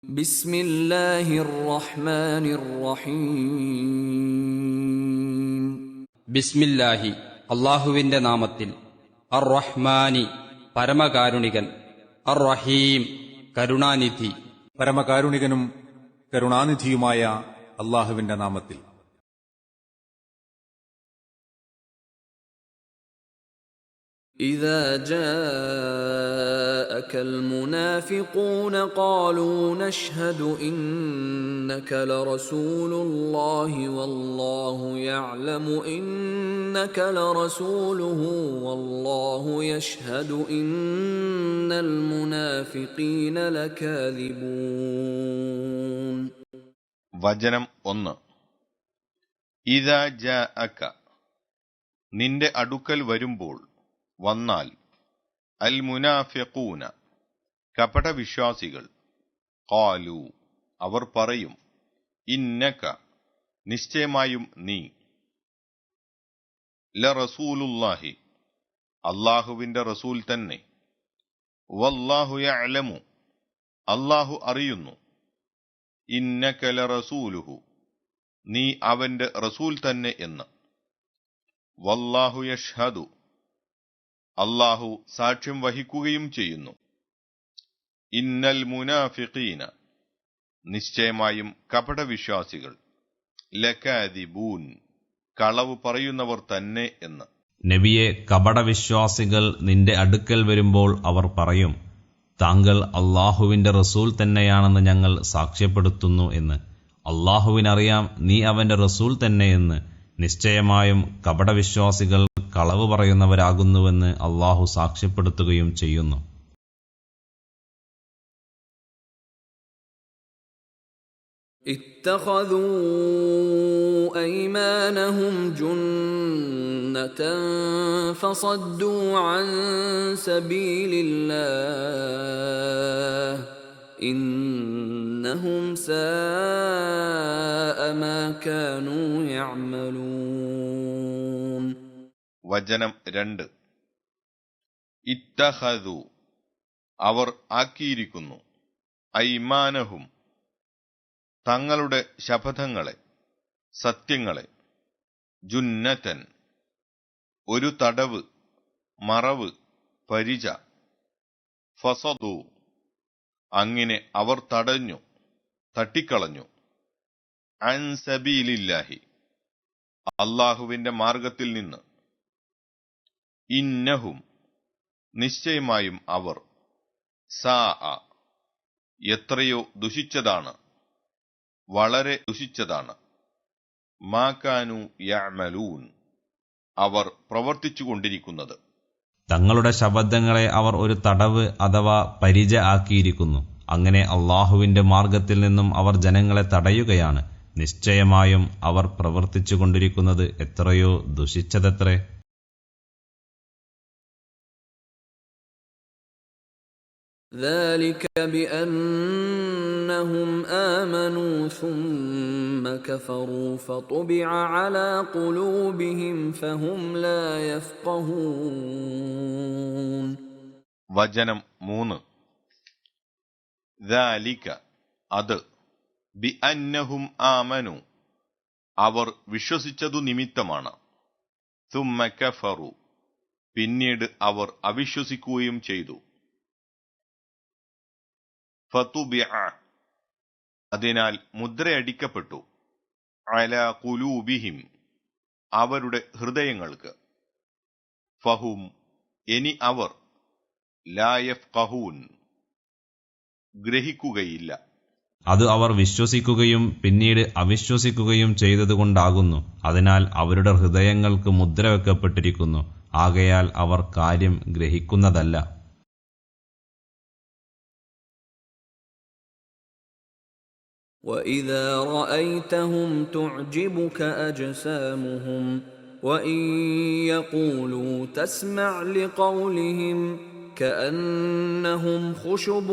بسم الله الرحمن الرحيم ബിസ്മില്ലാഹി അള്ളാഹുവിന്റെ നാമത്തിൽ. അർ റഹ്മാനി പരമകാരുണികൻ, അർ റഹീം കരുണാനിധി. പരമകാരുണികനും കരുണാനിധിയുമായ അള്ളാഹുവിന്റെ നാമത്തിൽ. إذا جاءك المنافقون قالوا نشهد إنك لرسول الله والله يعلم إنك لرسوله والله يشهد إن المنافقين لكاذبون. വചനം 1. ഇദാ ജാഅക, നിന്റെ അടുക്കൽ വരുമ്പോൾ, വന്നാൽ, അൽ മുനാഫിഖൂന, കപടവിശ്വാസികൾ, ഖാലു, അവർ പറയും, ഇന്നക, നിശ്ചയമായും നീ, ലറസൂലുള്ളാഹി, അല്ലാഹുവിന്റെ റസൂൽ തന്നെ, വല്ലാഹു യഅലമു, അല്ലാഹു അറിയുന്നു, ഇന്നക ലറസൂലുഹു, നീ അവന്റെ റസൂൽ തന്നെ എന്ന്, വല്ലാഹു യഷ്ഹദു, അല്ലാഹു സാക്ഷ്യം വഹിക്കുകയും ചെയ്യുന്നു, ഇന്നൽ മുനാഫിഖീന, നിശ്ചയമായും കപടവിശ്വാസികൾ, ലകാദിബൂൻ, കളവ് പറയുന്നവർ തന്നെ എന്ന്. നബിയെ, കപടവിശ്വാസികൾ നിന്റെ അടുക്കൽ വരുമ്പോൾ അവർ പറയും, താങ്കൾ അള്ളാഹുവിന്റെ റസൂൽ തന്നെയാണെന്ന് ഞങ്ങൾ സാക്ഷ്യപ്പെടുത്തുന്നു എന്ന്. അള്ളാഹുവിനറിയാം നീ അവന്റെ റസൂൽ തന്നെയെന്ന്. നിശ്ചയമായും കപടവിശ്വാസികൾ കളവ് പറയുന്നവരാകുന്നുവെന്ന് അള്ളാഹു സാക്ഷ്യപ്പെടുത്തുകയും ചെയ്യുന്നു. اتخذوا أيمانهم جنة فصدوا عن سبيل الله إنهم ساء ما كانوا يعملون. വചനം 2. ഇത്തഖദു, അവർ ആക്കിയിരിക്കുന്നു, ഐമാനഹും, തങ്ങളുടെ ശപഥങ്ങളെ, സത്യങ്ങളെ, ജുന്നതൻ, ഒരു തടവ്, മറവ്, പരിച, ഫസദു, അങ്ങനെ അവർ തടഞ്ഞു, തട്ടിക്കളഞ്ഞു, അൻ സബീലില്ലാഹി, അല്ലാഹുവിന്റെ മാർഗത്തിൽ നിന്ന്, ഇന്നഹും, നിശ്ചയമായും അവർ, സാഅ, എത്രയോ ദുഷിച്ചതാണ്, വളരെ ദുഷിച്ചതാണ്, മാകാനു യഅമലൂൻ, അവർ പ്രവർത്തിച്ചുകൊണ്ടിരിക്കുന്നത്. തങ്ങളുടെ ശബദങ്ങളെ അവർ ഒരു തടവ് അഥവാ പരിച ആക്കിയിരിക്കുന്നു. അങ്ങനെ അള്ളാഹുവിന്റെ മാർഗത്തിൽ നിന്നും അവർ ജനങ്ങളെ തടയുകയാണ്. നിശ്ചയമായും അവർ പ്രവർത്തിച്ചുകൊണ്ടിരിക്കുന്നത് എത്രയോ ദുഷിച്ചതത്രേ. ذلك بأنهم آمنوا ثم كفروا فطبع على قلوبهم فهم لا يفقهون. വചനം 3. ذلك, അത്, ബിഅന്നഹും ആമനു, അവർ വിശ്വസിച്ചതു നിമിത്തമാണ്, ثم كفروا, പിന്നീട് അവർ അവിശ്വസിക്കുകയും ചെയ്തു, ഫതുബിഅ, അതിനാൽ മുദ്രയടിക്കപ്പെട്ടു, അലാ ഖുലൂബിഹിം, അവരുടെ ഹൃദയങ്ങൾക്ക്, ഫഹും, ഇനി അവർ, ലാ യഫ്ഖഹൂൻ, ഗ്രഹിക്കുകയില്ല. അത് അവർ വിശ്വസിക്കുകയും പിന്നീട് അവിശ്വസിക്കുകയും ചെയ്തതുകൊണ്ടാകുന്നു. അതിനാൽ അവരുടെ ഹൃദയങ്ങൾക്ക് മുദ്ര വെക്കപ്പെട്ടിരിക്കുന്നു. ആകയാൽ അവർ കാര്യം ഗ്രഹിക്കുന്നതല്ല. وَإِذَا رَأَيْتَهُمْ تُعْجِبُكَ أَجْسَامُهُمْ وَإِنْ يَقُولُوا تَسْمَعْ لِقَوْلِهِمْ كَأَنَّهُمْ خُشُبٌ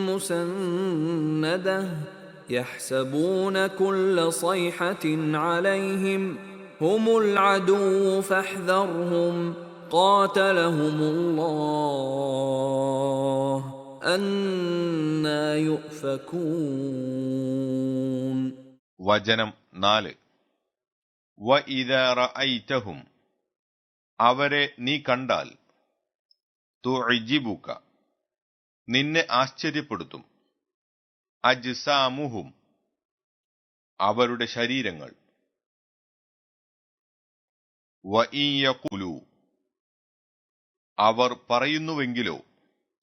مُّسَنَّدَةٌ يَحْسَبُونَ كُلَّ صَيْحَةٍ عَلَيْهِمْ هُمُ الْعَدُوُّ فَاحْذَرْهُمْ قَاتَلَهُمُ اللَّهُ أَنَّى يُؤْفَكُونَ വചനം 4. വഇദാ റഅയ്തഹും അവരെ നീ കണ്ടാൽ തുഅ്ജിബുക നിന്നെ ആശ്ചര്യപ്പെടുത്തും അജ്സാമുഹും അവരുടെ ശരീരങ്ങൾ വഇൻ യഖൂലു അവർ പറയുന്നുവെങ്കിലോ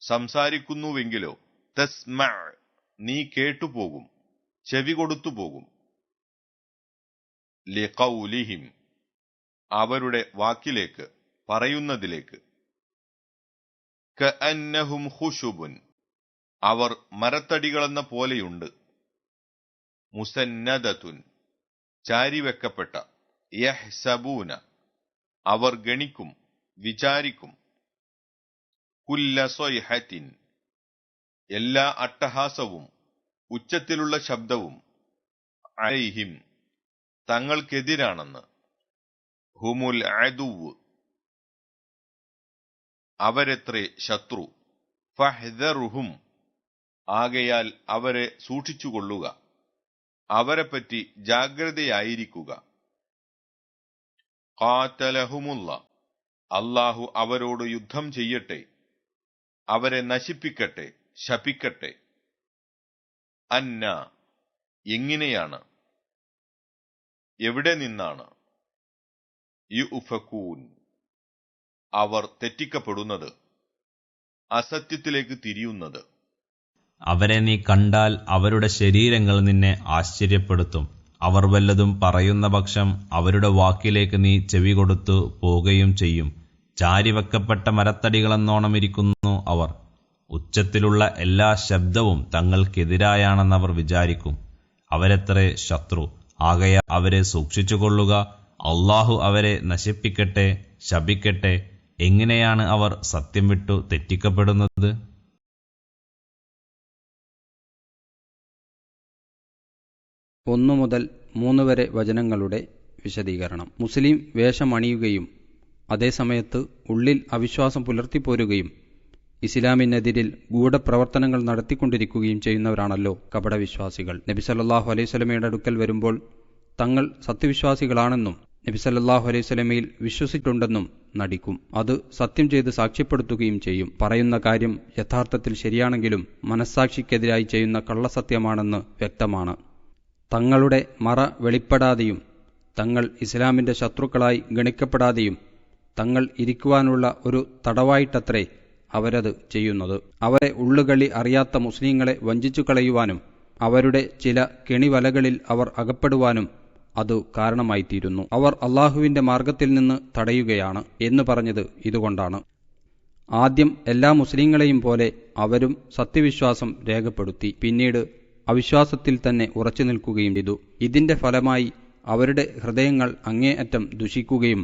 സംസാരിക്കുന്നുവെങ്കിലോ തസ്മഅ നീ കേട്ടുപോകും ചെവി കൊടുത്തുപോകും ലിഖൗലിഹിം അവരുടെ വാക്കിലേക്ക് പറയുന്നതിലേക്ക് കഅന്നഹും ഖുശുബുൻ അവർ മരത്തടികളെന്ന പോലെയുണ്ട് മുസന്നദതുൻ ചാരിവെക്കപ്പെട്ട യഹ്സബൂന അവർ ഗണിക്കും വിചാരിക്കും കുല്ല സ്വൈഹത്തിൻ എല്ലാ അട്ടഹാസവും ഉച്ചത്തിലുള്ള ശബ്ദവും അലൈഹിം തങ്ങൾക്കെതിരാണെന്ന് ഹുമുൽ അദുവ് അവരെത്രേ ശത്രു ഫഹ്ദറുഹും ആകയാൽ അവരെ സൂക്ഷിച്ചുകൊള്ളുക അവരെപ്പറ്റി ജാഗ്രതയായിരിക്കുക ഖാതലഹുമുള്ള അല്ലാഹു അവരോട് യുദ്ധം ചെയ്യട്ടെ അവരെ നശിപ്പിക്കട്ടെ ശപിക്കട്ടെ അന്ന എങ്ങനെയാണ് എവിടെ നിന്നാണ് യുഫകൂൻ അവർ തെറ്റിക്കപ്പെടുന്നത് അസത്യത്തിലേക്ക് തിരിയുന്നത് അവരെ നീ കണ്ടാൽ അവരുടെ ശരീരങ്ങൾ നിന്നെ ആശ്ചര്യപ്പെടുത്തും. അവർ വല്ലതും പറയുന്ന പക്ഷം അവരുടെ വാക്കിലേക്ക് നീ ചെവി കൊടുത്തു പോവുകയും ചെയ്യും. ചാരിവെക്കപ്പെട്ട മരത്തടികളെന്നോണമിരിക്കുന്നു അവർ. ഉച്ചത്തിലുള്ള എല്ലാ ശബ്ദവും തങ്ങൾക്കെതിരായാണെന്നവർ വിചാരിക്കും. അവരെത്രേ ശത്രു, ആകയാൽ അവരെ സൂക്ഷിച്ചുകൊള്ളുക. അള്ളാഹു അവരെ നശിപ്പിക്കട്ടെ ശപിക്കട്ടെ. എങ്ങനെയാണ് അവർ സത്യം വിട്ടു തെറ്റിക്കപ്പെടുന്നത്? 1 മുതൽ 3 വരെ വചനങ്ങളുടെ വിശദീകരണം. മുസ്ലിം വേഷമണിയുകയും അതേസമയത്ത് ഉള്ളിൽ അവിശ്വാസം പുലർത്തിപ്പോരുകയും ഇസ്ലാമിനെതിരിൽ ഗൂഢപ്രവർത്തനങ്ങൾ നടത്തിക്കൊണ്ടിരിക്കുകയും ചെയ്യുന്നവരാണല്ലോ കപടവിശ്വാസികൾ. നബി സല്ലല്ലാഹു അലൈഹി വസല്ലമയുടെ അടുക്കൽ വരുമ്പോൾ തങ്ങൾ സത്യവിശ്വാസികളാണെന്നും നബി സല്ലല്ലാഹു അലൈഹി വസല്ലമയിൽ വിശ്വസിച്ചിട്ടുണ്ടെന്നും നടിക്കും. അത് സത്യം ചെയ്ത് സാക്ഷ്യപ്പെടുത്തുകയും ചെയ്യും. പറയുന്ന കാര്യം യഥാർത്ഥത്തിൽ ശരിയാണെങ്കിലും മനസ്സാക്ഷിക്കെതിരായി ചെയ്യുന്ന കള്ളസത്യമാണെന്ന് വ്യക്തമാണ്. തങ്ങളുടെ മറ വെളിപ്പെടാതെയും തങ്ങൾ ഇസ്ലാമിന്റെ ശത്രുക്കളായി ഗണിക്കപ്പെടാതെയും തങ്ങൾ ഇരിക്കുവാനുള്ള ഒരു തടവായിട്ടത്രേ അവരത് ചെയ്യുന്നത്. അവരെ ഉള്ളുകളി അറിയാത്ത മുസ്ലിങ്ങളെ വഞ്ചിച്ചു കളയുവാനും അവരുടെ ചില കെണിവലകളിൽ അവർ അകപ്പെടുവാനും അത് കാരണമായിത്തീരുന്നു. അവർ അള്ളാഹുവിന്റെ മാർഗത്തിൽ നിന്ന് തടയുകയാണ് എന്ന് പറഞ്ഞത് ഇതുകൊണ്ടാണ്. ആദ്യം എല്ലാ മുസ്ലിങ്ങളെയും പോലെ അവരും സത്യവിശ്വാസം രേഖപ്പെടുത്തി. പിന്നീട് അവിശ്വാസത്തിൽ തന്നെ ഉറച്ചു നിൽക്കുകയും ചെയ്തു. ഇതിന്റെ ഫലമായി അവരുടെ ഹൃദയങ്ങൾ അങ്ങേയറ്റം ദുഷിക്കുകയും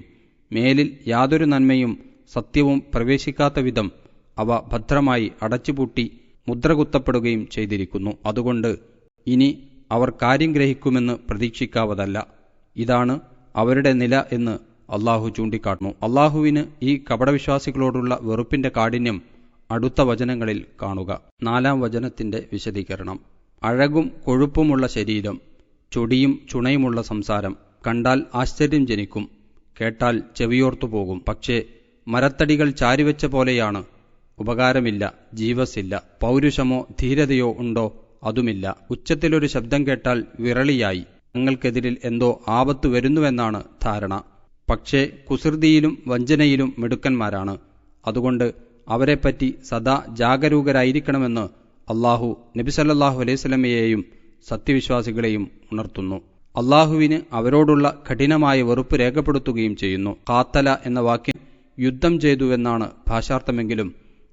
മേലിൽ യാതൊരു നന്മയും സത്യവും പ്രവേശിക്കാത്ത വിധം അവ ഭദ്രമായി അടച്ചുപൂട്ടി മുദ്രകുത്തപ്പെടുകയും ചെയ്തിരിക്കുന്നു. അതുകൊണ്ട് ഇനി അവർ കാര്യം ഗ്രഹിക്കുമെന്ന് പ്രതീക്ഷിക്കാവതല്ല. ഇതാണ് അവരുടെ നില എന്ന് അള്ളാഹു ചൂണ്ടിക്കാട്ടുന്നു. അള്ളാഹുവിന് ഈ കപടവിശ്വാസികളോടുള്ള വെറുപ്പിന്റെ കാഠിന്യം അടുത്ത വചനങ്ങളിൽ കാണുക. 4-ാം വചനത്തിന്റെ വിശദീകരണം. അഴകും കൊഴുപ്പുമുള്ള ശരീരം, ചൊടിയും ചുണയുമുള്ള സംസാരം കണ്ടാൽ ആശ്ചര്യം ജനിക്കും, കേട്ടാൽ ചെവിയോർത്തുപോകും. പക്ഷേ മരത്തടികൾ ചാരിവെച്ച പോലെയാണ്. ഉപകാരമില്ല, ജീവസില്ല. പൗരുഷമോ ധീരതയോ ഉണ്ടോ? അതുമില്ല. ഉച്ചത്തിലൊരു ശബ്ദം കേട്ടാൽ വിറളിയായി. തങ്ങൾക്കെതിരിൽ എന്തോ ആപത്ത് വരുന്നുവെന്നാണ് ധാരണ. പക്ഷേ കുസൃതിയിലും വഞ്ചനയിലും മിടുക്കന്മാരാണ്. അതുകൊണ്ട് അവരെപ്പറ്റി സദാ ജാഗരൂകരായിരിക്കണമെന്ന് അള്ളാഹു നബി സല്ലല്ലാഹു അലൈഹി വസല്ലമയെയും സത്യവിശ്വാസികളെയും ഉണർത്തുന്നു. അള്ളാഹുവിന് അവരോടുള്ള കഠിനമായ വെറുപ്പ് രേഖപ്പെടുത്തുകയും ചെയ്യുന്നു. ഖാത്തല എന്ന വാക്കിന് യുദ്ധം ചെയ്തുവെന്നാണ് ഭാഷാർത്ഥമെങ്കിലും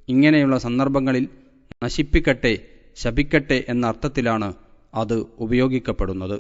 ഇങ്ങനെയുള്ള സന്ദർഭങ്ങളിൽ നശിപ്പിക്കട്ടെ ശപിക്കട്ടെ എന്ന അർത്ഥത്തിലാണ് അത് ഉപയോഗിക്കപ്പെടുന്നത്.